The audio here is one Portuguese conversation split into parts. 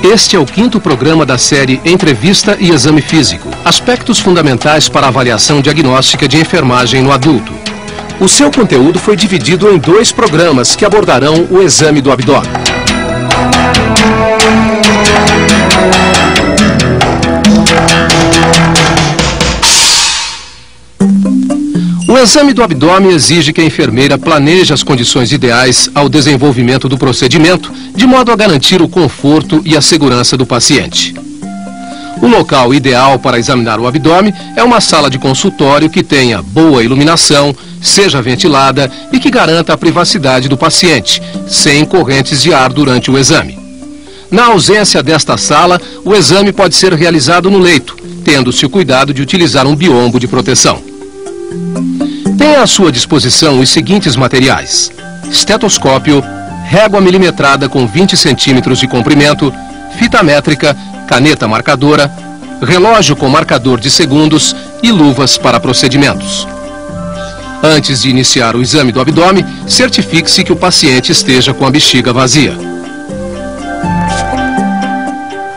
Este é o 5º programa da série Entrevista e Exame Físico, aspectos fundamentais para a avaliação diagnóstica de enfermagem no adulto. O seu conteúdo foi dividido em 2 programas que abordarão o exame do abdômen. O exame do abdômen exige que a enfermeira planeje as condições ideais ao desenvolvimento do procedimento, de modo a garantir o conforto e a segurança do paciente. O local ideal para examinar o abdômen é uma sala de consultório que tenha boa iluminação, seja ventilada e que garanta a privacidade do paciente, sem correntes de ar durante o exame. Na ausência desta sala, o exame pode ser realizado no leito, tendo-se o cuidado de utilizar um biombo de proteção. Tem à sua disposição os seguintes materiais: estetoscópio, régua milimetrada com 20 centímetros de comprimento, fita métrica, caneta marcadora, relógio com marcador de segundos e luvas para procedimentos. Antes de iniciar o exame do abdômen, certifique-se que o paciente esteja com a bexiga vazia.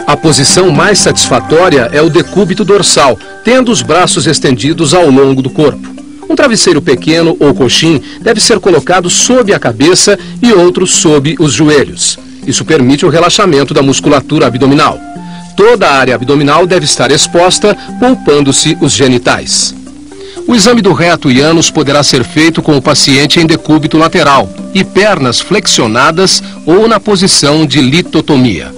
A posição mais satisfatória é o decúbito dorsal, tendo os braços estendidos ao longo do corpo. Um travesseiro pequeno ou coxim deve ser colocado sob a cabeça e outro sob os joelhos. Isso permite o relaxamento da musculatura abdominal. Toda a área abdominal deve estar exposta, poupando-se os genitais. O exame do reto e ânus poderá ser feito com o paciente em decúbito lateral e pernas flexionadas ou na posição de litotomia.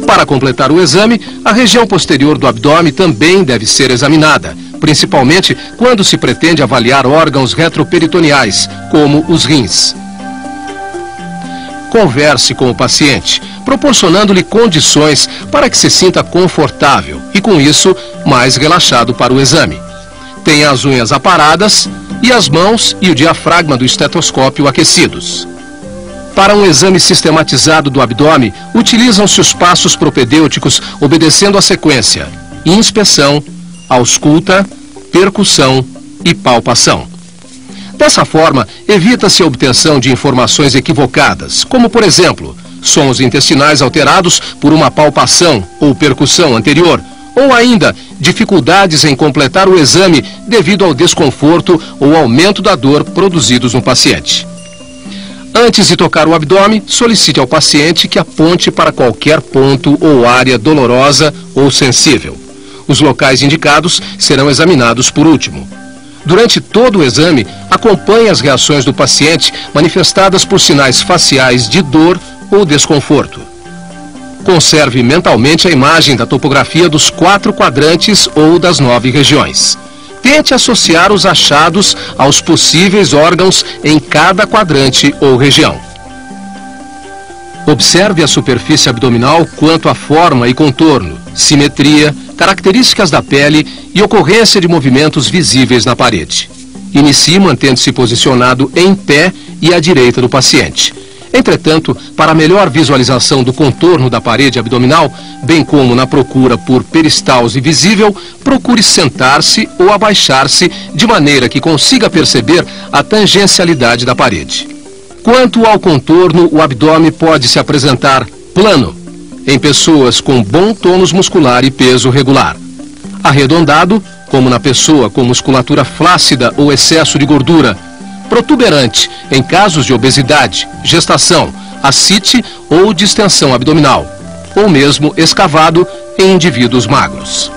Para completar o exame, a região posterior do abdômen também deve ser examinada, principalmente quando se pretende avaliar órgãos retroperitoneais, como os rins. Converse com o paciente, proporcionando-lhe condições para que se sinta confortável e, com isso, mais relaxado para o exame. Tenha as unhas aparadas e as mãos e o diafragma do estetoscópio aquecidos. Para um exame sistematizado do abdômen, utilizam-se os passos propedêuticos obedecendo a sequência: inspeção, ausculta, percussão e palpação. Dessa forma, evita-se a obtenção de informações equivocadas, como, por exemplo, sons intestinais alterados por uma palpação ou percussão anterior, ou ainda dificuldades em completar o exame devido ao desconforto ou aumento da dor produzidos no paciente. Antes de tocar o abdômen, solicite ao paciente que aponte para qualquer ponto ou área dolorosa ou sensível. Os locais indicados serão examinados por último. Durante todo o exame, acompanhe as reações do paciente manifestadas por sinais faciais de dor ou desconforto. Conserve mentalmente a imagem da topografia dos 4 quadrantes ou das 9 regiões. Tente associar os achados aos possíveis órgãos em cada quadrante ou região. Observe a superfície abdominal quanto à forma e contorno, simetria, características da pele e ocorrência de movimentos visíveis na parede. Inicie mantendo-se posicionado em pé e à direita do paciente. Entretanto, para melhor visualização do contorno da parede abdominal, bem como na procura por peristalse visível, procure sentar-se ou abaixar-se de maneira que consiga perceber a tangencialidade da parede. Quanto ao contorno, o abdômen pode se apresentar plano, em pessoas com bom tônus muscular e peso regular. Arredondado, como na pessoa com musculatura flácida ou excesso de gordura. Protuberante, em casos de obesidade, gestação, ascite ou distensão abdominal. Ou mesmo escavado em indivíduos magros.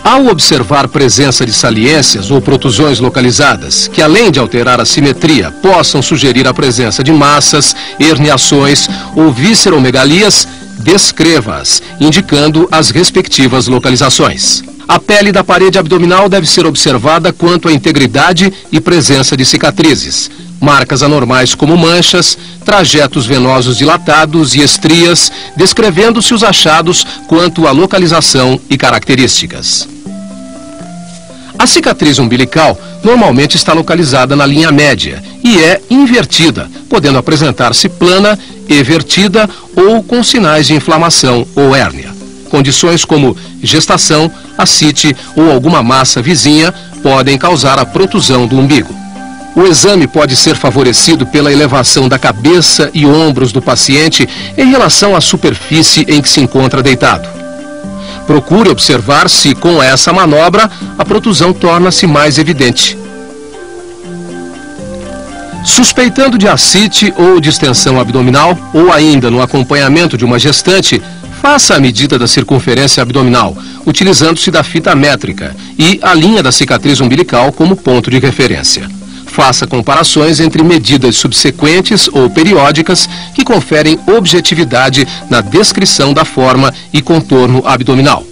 Ao observar presença de saliências ou protusões localizadas, que além de alterar a simetria, possam sugerir a presença de massas, herniações ou visceromegalias, descreva-as, indicando as respectivas localizações. A pele da parede abdominal deve ser observada quanto à integridade e presença de cicatrizes, marcas anormais como manchas, trajetos venosos dilatados e estrias, descrevendo-se os achados quanto à localização e características. A cicatriz umbilical normalmente está localizada na linha média e é invertida, podendo apresentar-se plana, evertida ou com sinais de inflamação ou hérnia. Condições como gestação, ascite ou alguma massa vizinha podem causar a protusão do umbigo. O exame pode ser favorecido pela elevação da cabeça e ombros do paciente em relação à superfície em que se encontra deitado. Procure observar se, com essa manobra, a protusão torna-se mais evidente. Suspeitando de ascite ou distensão abdominal, ou ainda no acompanhamento de uma gestante, faça a medida da circunferência abdominal, utilizando-se da fita métrica e a linha da cicatriz umbilical como ponto de referência. Faça comparações entre medidas subsequentes ou periódicas que conferem objetividade na descrição da forma e contorno abdominal.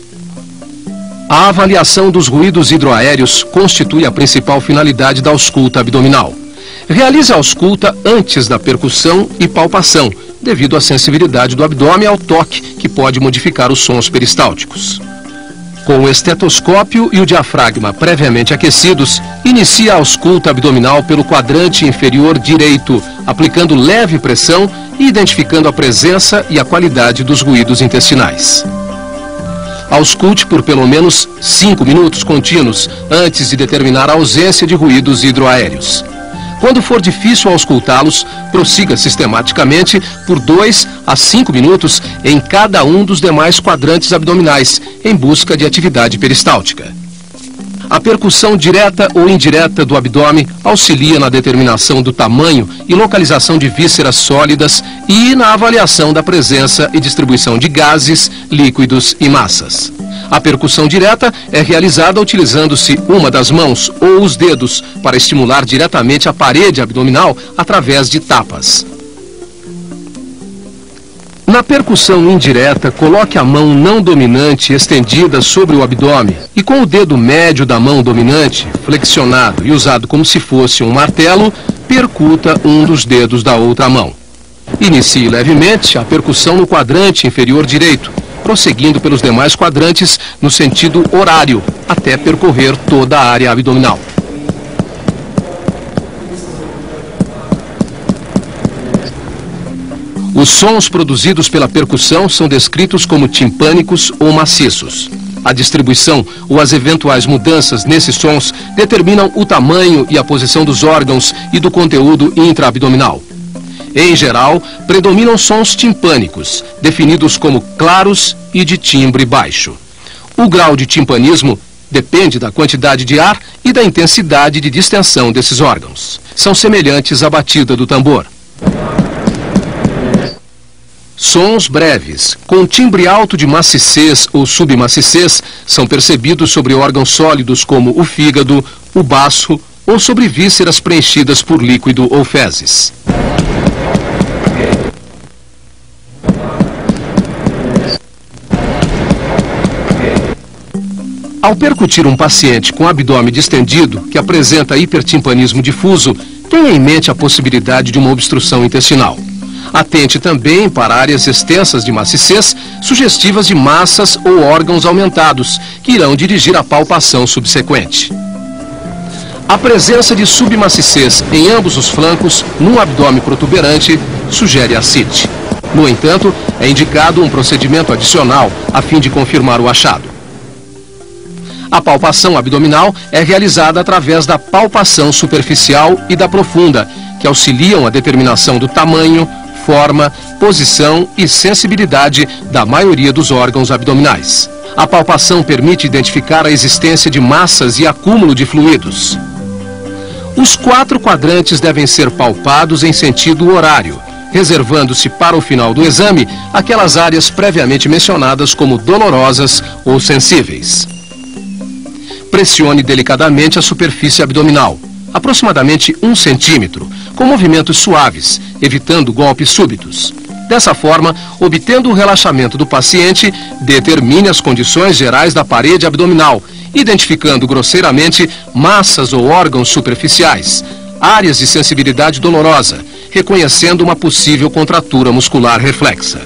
A avaliação dos ruídos hidroaéreos constitui a principal finalidade da ausculta abdominal. Realize a ausculta antes da percussão e palpação, devido à sensibilidade do abdômen ao toque, que pode modificar os sons peristálticos. Com o estetoscópio e o diafragma previamente aquecidos, inicie a ausculta abdominal pelo quadrante inferior direito, aplicando leve pressão e identificando a presença e a qualidade dos ruídos intestinais. Ausculte por pelo menos 5 minutos contínuos, antes de determinar a ausência de ruídos hidroaéreos. Quando for difícil auscultá-los, prossiga sistematicamente por 2 a 5 minutos em cada um dos demais quadrantes abdominais, em busca de atividade peristáltica. A percussão direta ou indireta do abdômen auxilia na determinação do tamanho e localização de vísceras sólidas e na avaliação da presença e distribuição de gases, líquidos e massas. A percussão direta é realizada utilizando-se uma das mãos ou os dedos para estimular diretamente a parede abdominal através de tapas. Na percussão indireta, coloque a mão não dominante estendida sobre o abdômen e com o dedo médio da mão dominante flexionado e usado como se fosse um martelo, percuta um dos dedos da outra mão. Inicie levemente a percussão no quadrante inferior direito, prosseguindo pelos demais quadrantes no sentido horário, até percorrer toda a área abdominal. Os sons produzidos pela percussão são descritos como timpânicos ou maciços. A distribuição ou as eventuais mudanças nesses sons determinam o tamanho e a posição dos órgãos e do conteúdo intraabdominal. Em geral, predominam sons timpânicos, definidos como claros e de timbre baixo. O grau de timpanismo depende da quantidade de ar e da intensidade de distensão desses órgãos. São semelhantes à batida do tambor. Sons breves, com timbre alto de maciçez ou submaciçez, são percebidos sobre órgãos sólidos como o fígado, o baço ou sobre vísceras preenchidas por líquido ou fezes. Ao percutir um paciente com abdômen distendido, que apresenta hipertimpanismo difuso, tenha em mente a possibilidade de uma obstrução intestinal. Atente também para áreas extensas de maciçez, sugestivas de massas ou órgãos aumentados, que irão dirigir a palpação subsequente. A presença de submaciçez em ambos os flancos, num abdômen protuberante, sugere ascite. No entanto, é indicado um procedimento adicional a fim de confirmar o achado. A palpação abdominal é realizada através da palpação superficial e da profunda, que auxiliam a determinação do tamanho, forma, posição e sensibilidade da maioria dos órgãos abdominais. A palpação permite identificar a existência de massas e acúmulo de fluidos. Os 4 quadrantes devem ser palpados em sentido horário, reservando-se para o final do exame aquelas áreas previamente mencionadas como dolorosas ou sensíveis. Pressione delicadamente a superfície abdominal, aproximadamente 1 centímetro, com movimentos suaves, evitando golpes súbitos. Dessa forma, obtendo o relaxamento do paciente, determine as condições gerais da parede abdominal, identificando grosseiramente massas ou órgãos superficiais, áreas de sensibilidade dolorosa, reconhecendo uma possível contratura muscular reflexa.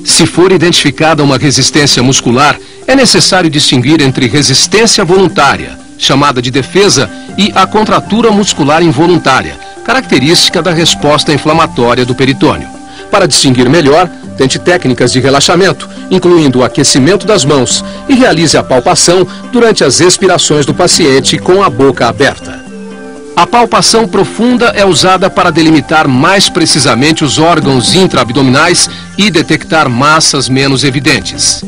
Se for identificada uma resistência muscular, é necessário distinguir entre resistência voluntária, chamada de defesa, e a contratura muscular involuntária, característica da resposta inflamatória do peritônio. Para distinguir melhor, tente técnicas de relaxamento, incluindo o aquecimento das mãos, e realize a palpação durante as expirações do paciente com a boca aberta. A palpação profunda é usada para delimitar mais precisamente os órgãos intraabdominais e detectar massas menos evidentes.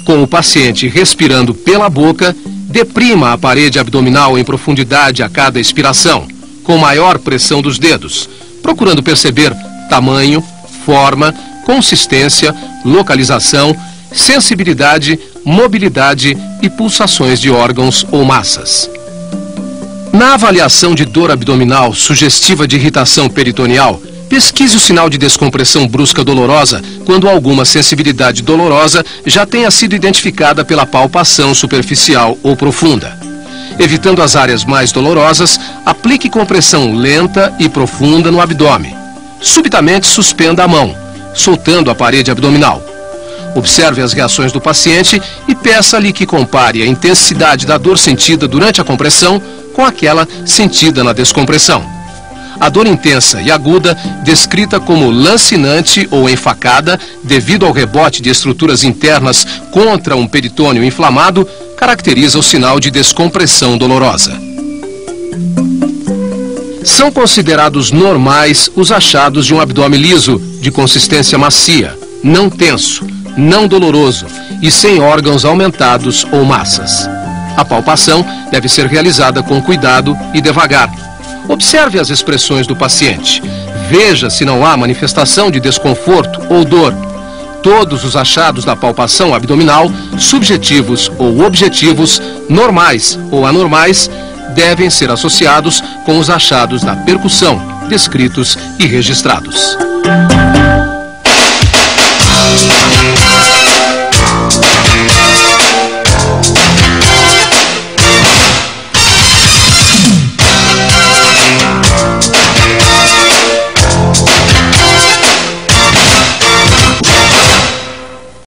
Com o paciente respirando pela boca, deprima a parede abdominal em profundidade a cada expiração, com maior pressão dos dedos, procurando perceber tamanho, forma, consistência, localização, sensibilidade, mobilidade e pulsações de órgãos ou massas. Na avaliação de dor abdominal sugestiva de irritação peritoneal, pesquise o sinal de descompressão brusca dolorosa quando alguma sensibilidade dolorosa já tenha sido identificada pela palpação superficial ou profunda. Evitando as áreas mais dolorosas, aplique compressão lenta e profunda no abdômen. Subitamente suspenda a mão, soltando a parede abdominal. Observe as reações do paciente e peça-lhe que compare a intensidade da dor sentida durante a compressão com aquela sentida na descompressão. A dor intensa e aguda, descrita como lancinante ou enfacada, devido ao rebote de estruturas internas contra um peritônio inflamado, caracteriza o sinal de descompressão dolorosa. São considerados normais os achados de um abdômen liso, de consistência macia, não tenso, não doloroso e sem órgãos aumentados ou massas. A palpação deve ser realizada com cuidado e devagar. Observe as expressões do paciente. Veja se não há manifestação de desconforto ou dor. Todos os achados da palpação abdominal, subjetivos ou objetivos, normais ou anormais, devem ser associados com os achados da percussão, descritos e registrados.